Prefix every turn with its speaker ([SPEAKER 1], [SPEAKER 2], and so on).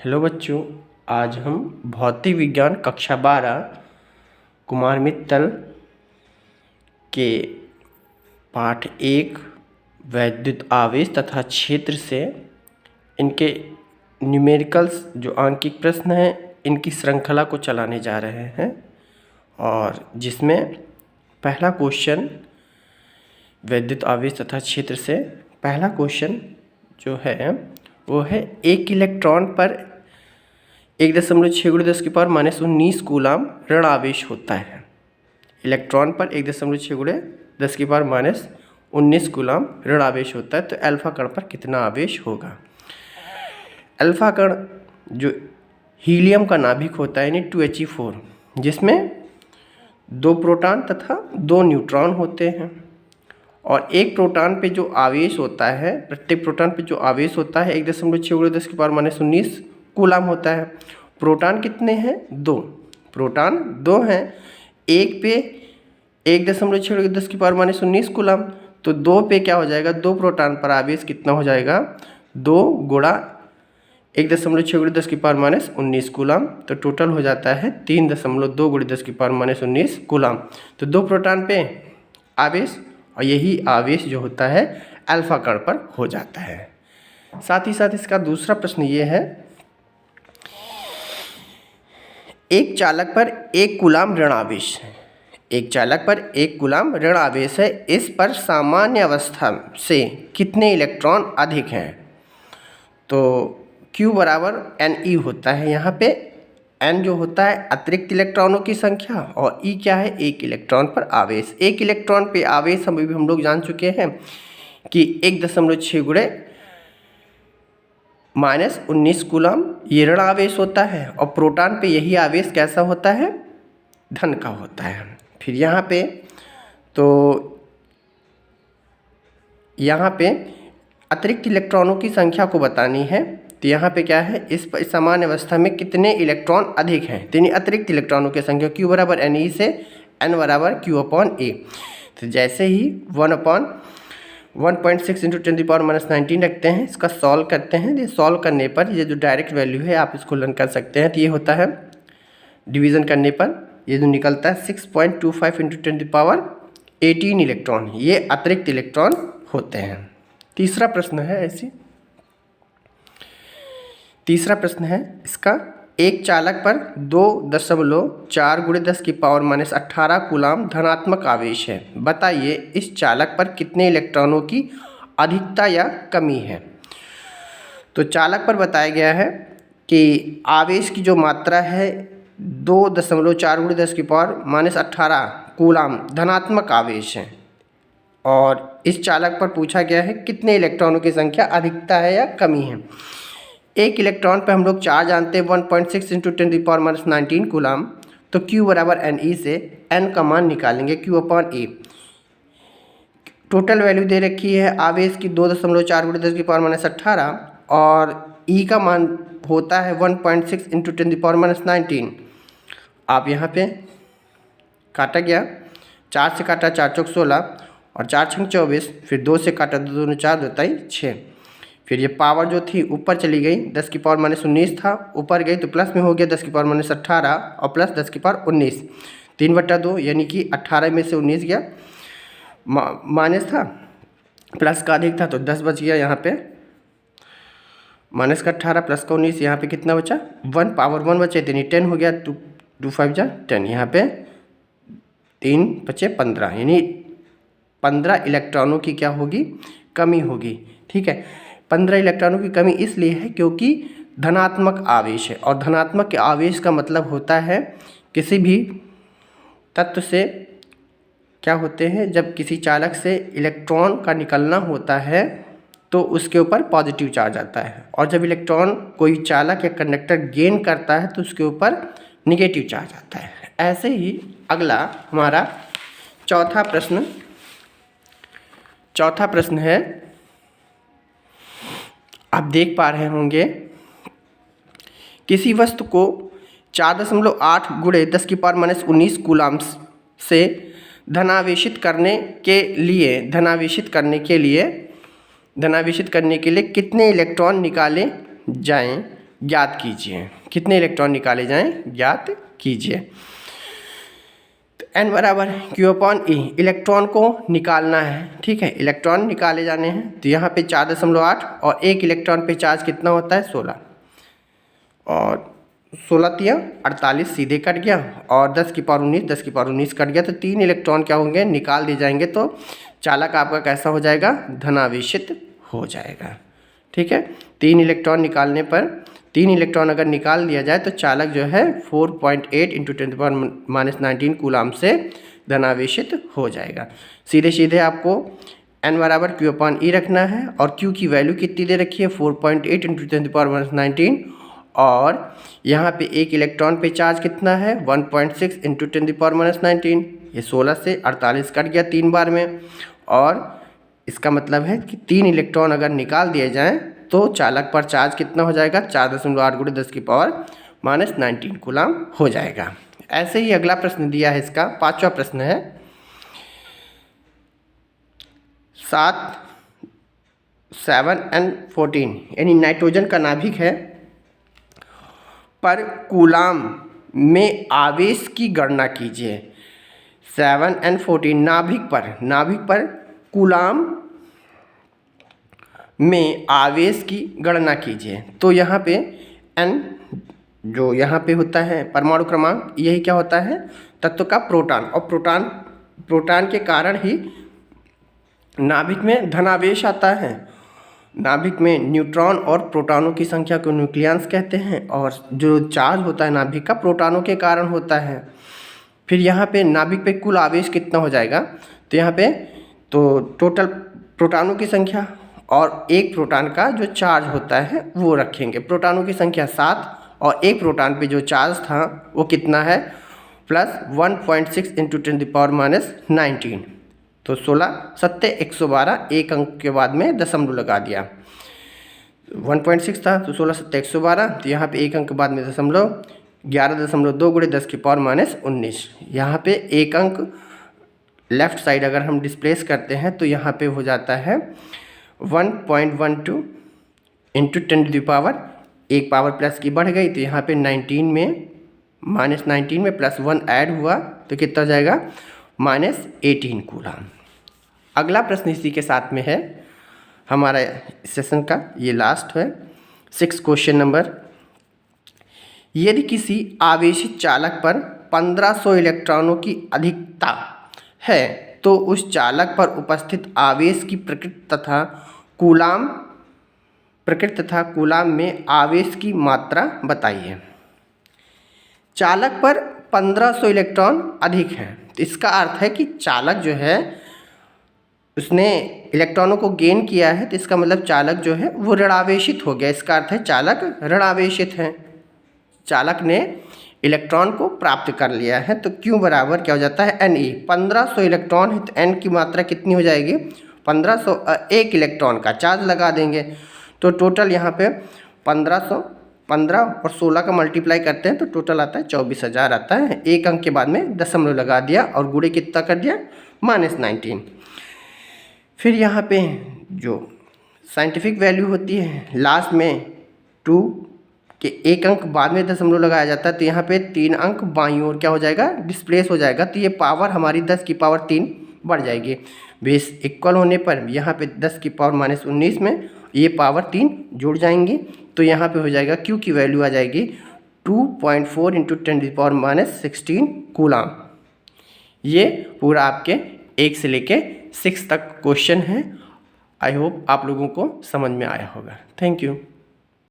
[SPEAKER 1] Hello बच्चों, आज हम भौतिक विज्ञान कक्षा 12 कुमार मित्तल के पाठ 1 वैद्युत आवेश तथा क्षेत्र से इनके न्यूमेरिकल्स जो आंकिक प्रश्न हैं इनकी श्रृंखला को चलाने जा रहे हैं। और जिसमें पहला क्वेश्चन वैद्युत आवेश तथा क्षेत्र से पहला क्वेश्चन जो है वो है एक इलेक्ट्रॉन पर 1.6×10⁻⁻19 कूलाम ऋण आवेश होता है। इलेक्ट्रॉन पर 1.6×10⁻⁻19 कूलाम ऋण आवेश होता है, तो अल्फा कण पर कितना आवेश होगा। अल्फा कण जो हीलियम का नाभिक होता है यानी 2He4, जिसमें 2 प्रोटॉन तथा 2 न्यूट्रॉन होते हैं। और एक प्रोटॉन पे जो आवेश होता है, प्रत्येक प्रोटॉन पे जो आवेश होता है 1.6×10⁻⁻19 कूलाम होता है। प्रोटॉन कितने हैं? 2 प्रोटॉन 2 हैं। एक पे 1.6×10⁻⁻19 कूलाम, तो 2 पे क्या हो जाएगा? 2 प्रोटॉन पर आवेश कितना हो जाएगा? 2 गुणा 1.6×10⁻⁻19 कूलाम, तो टोटल हो जाता है 3.2×10⁻⁻19 कूलाम। तो 2 प्रोटॉन पे आवेश, और यही आवेश जो होता है अल्फा कण पर हो जाता है। साथ ही साथ इसका दूसरा प्रश्न ये है, एक चालक पर 1 कूलाम ऋण आवेश है। एक चालक पर 1 कूलाम ऋण आवेश है। इस पर सामान्य अवस्था से कितने इलेक्ट्रॉन अधिक हैं? तो Q बराबर Ne होता है। यहाँ पे N जो होता है अतिरिक्त इलेक्ट्रॉनों की संख्या, और E क्या है? 1 इलेक्ट्रॉन पर आवेश। 1 इलेक्ट्रॉन पे आवेश हम लोग जान चुके हैं कि 1.6×10⁻⁻19 कूलाम ये ऋण आवेश होता है। और प्रोटॉन पे यही आवेश कैसा होता है? धन का होता है। फिर यहाँ पे अतिरिक्त इलेक्ट्रॉनों की संख्या को बतानी है। तो यहाँ पे क्या है? इस सामान्य अवस्था में कितने इलेक्ट्रॉन अधिक हैं, यानी अतिरिक्त इलेक्ट्रॉनों की संख्या Q बराबर Ne से N बराबर Q/A। तो जैसे ही 1/1.6 × 10⁻⁻19 रखते हैं, इसका सॉल्व करते हैं। ये सॉल्व करने पर ये जो डायरेक्ट वैल्यू है आप इसको लर्न कर सकते हैं। तो ये होता है डिवीज़न करने पर ये जो निकलता है 6.25 × 10⁻18 इलेक्ट्रॉन, ये अतिरिक्त इलेक्ट्रॉन होते हैं। तीसरा प्रश्न है इसका, एक चालक पर 2.4×10⁻18 कूलाम धनात्मक आवेश है। बताइए इस चालक पर कितने इलेक्ट्रॉनों की अधिकता या कमी है। तो चालक पर बताया गया है कि आवेश की जो मात्रा है 2.4×10⁻18 कूलाम धनात्मक आवेश है। और इस चालक पर पूछा गया है कितने इलेक्ट्रॉनों की संख्या अधिकता है या कमी है। एक इलेक्ट्रॉन पे हम लोग चार्ज जानते हैं 1.6 × 10⁻19 कूलाम, तो Q बराबर Ne से N का मान निकालेंगे Q/A। टोटल वैल्यू दे रखी है आवेश की 2.4×10⁻18 और E का मान होता है 1.6 × 10⁻19। आप यहाँ पे काटा गया, 4 से काटा 4 चौक 16 और 4 छंग 24, फिर 2 से काटा 2 दूनी 4 2 ताई 6। फिर ये पावर जो थी ऊपर चली गई, 10⁻19 था, ऊपर गई तो प्लस में हो गया 10⁻18 और प्लस 10⁻19, 3/2 यानी कि 18 में से 19 गया, माइनस था, प्लस का अधिक था तो 10 बच गया। यहाँ पे माइनस का 18 प्लस का 19, यहाँ पे कितना बचा? 1 पावर 1 बचे, यानी 10 हो गया। 2 5 जा 10, यहाँ पे 3 बचे 15, यानी 15 इलेक्ट्रॉनों की क्या होगी? कमी होगी। ठीक है, 15 इलेक्ट्रॉनों की कमी इसलिए है क्योंकि धनात्मक आवेश है। और धनात्मक आवेश का मतलब होता है किसी भी तत्व से क्या होते हैं, जब किसी चालक से इलेक्ट्रॉन का निकलना होता है तो उसके ऊपर पॉजिटिव चार्ज आता है, और जब इलेक्ट्रॉन कोई चालक या कंडक्टर गेन करता है तो उसके ऊपर निगेटिव चार्ज आता है। ऐसे ही अगला हमारा चौथा प्रश्न है। आप देख पा रहे होंगे किसी वस्तु को 4.8×10⁻⁻19 कूलाम से धनावेशित करने के लिए कितने इलेक्ट्रॉन निकाले जाएं ज्ञात कीजिए। कितने इलेक्ट्रॉन निकाले जाएं, ज्ञात कीजिए। तो n बराबर Q/E, इलेक्ट्रॉन को निकालना है, ठीक है, इलेक्ट्रॉन निकाले जाने हैं। तो यहाँ पे 4.8 और 1 इलेक्ट्रॉन पे चार्ज कितना होता है 16, और 16 तिया 48 सीधे कट गया, और 10 की पावर 19, 10 की पावर 19 कट गया। तो 3 इलेक्ट्रॉन क्या होंगे, निकाल दिए जाएंगे। तो चालक आपका कैसा हो जाएगा, धनावेशित हो जाएगा, ठीक है। 3 इलेक्ट्रॉन निकालने पर, 3 इलेक्ट्रॉन अगर निकाल दिया जाए तो चालक जो है 4.8 × 10⁻⁻19 कूलाम से धनावेशित हो जाएगा। सीधे सीधे आपको n बराबर Q/E रखना है, और Q की वैल्यू कितनी दे रखी है 4.8 × 10⁻19, और यहाँ पे एक इलेक्ट्रॉन पे चार्ज कितना है 1.6 × 10⁻19। ये 16 से 48 कट गया 3 बार में, और इसका मतलब है कि 3 इलेक्ट्रॉन अगर निकाल दिए जाएं तो चालक पर चार्ज कितना हो जाएगा 4.8 × 10⁻⁻19 कूलाम हो जाएगा। ऐसे ही अगला प्रश्न दिया है, इसका 5वां प्रश्न है 7N14, यानी नाइट्रोजन का नाभिक है, पर कूलाम में आवेश की गणना कीजिए। 7N14 नाभिक पर कूलाम में आवेश की गणना कीजिए। तो यहाँ पे n जो यहाँ पे होता है परमाणु क्रमांक, यही क्या होता है तत्व का प्रोटॉन, और प्रोटॉन के कारण ही नाभिक में धनावेश आता है। नाभिक में न्यूट्रॉन और प्रोटॉनों की संख्या को न्यूक्लियंस कहते हैं, और जो चार्ज होता है नाभिक का प्रोटॉनों के कारण होता है। फिर यहाँ पे नाभिक पे कुल आवेश कितना हो जाएगा, तो यहाँ पे तो टोटल प्रोटॉनों की संख्या और एक प्रोटॉन का जो चार्ज होता है वो रखेंगे। प्रोटॉनों की संख्या 7, और एक प्रोटॉन पे जो चार्ज था वो कितना है +1.6 × 10⁻⁻19। तो 16 7 112, एक अंक के बाद में दशमलव लगा दिया। 1.6 था तो 16 7 112, तो यहाँ पे एक अंक के बाद में दशमलव 11.2 × 10⁻⁻19। यहाँ पे एक अंक लेफ़्ट साइड अगर हम डिस्प्लेस करते हैं तो यहाँ पे हो जाता है 1.12 × 10⁻, एक पावर प्लस की बढ़ गई, तो यहाँ पे 19 में -19 में +1 ऐड हुआ तो कितना हो जाएगा -18 कूलाम। अगला प्रश्न इसी के साथ में है, हमारा सेशन का ये लास्ट है 6 क्वेश्चन नंबर। यदि किसी आवेशित चालक पर 1500 इलेक्ट्रॉनों की अधिकता है तो उस चालक पर उपस्थित आवेश की प्रकृति तथा कूलाम में आवेश की मात्रा बताइए। चालक पर 1500 इलेक्ट्रॉन अधिक हैं, तो इसका अर्थ है कि चालक जो है उसने इलेक्ट्रॉनों को गेन किया है, तो इसका मतलब चालक जो है वो ऋणावेशित हो गया। इसका अर्थ है चालक ऋणावेशित है, चालक ने इलेक्ट्रॉन को प्राप्त कर लिया है। तो Q बराबर क्या हो जाता है Ne। 1500 इलेक्ट्रॉन है तो N की मात्रा कितनी हो जाएगी 1500, एक इलेक्ट्रॉन का चार्ज लगा देंगे तो टोटल यहाँ पे 1500, 15 और 16 का मल्टीप्लाई करते हैं तो टोटल आता है 24,000 आता है। एक अंक के बाद में दशमलव लगा दिया और गुणे कितना कर दिया -19। फिर यहाँ पे जो साइंटिफिक वैल्यू होती है लास्ट में 2 के एक अंक बाद में दशमलव लगाया जाता है, तो यहाँ पे 3 अंक बाईं ओर क्या हो जाएगा डिस्प्लेस हो जाएगा। तो ये पावर हमारी 10 की पावर 3 बढ़ जाएगी। बेस इक्वल होने पर यहाँ पे 10 की पावर -19 में ये पावर 3 जुड़ जाएंगी, तो यहाँ पे हो जाएगा Q की वैल्यू आ जाएगी 2.4 × 10⁻16 कूलाम। ये पूरा आपके 1 से लेके 6 तक क्वेश्चन है। आई होप आप लोगों को समझ में आया होगा। Thank you.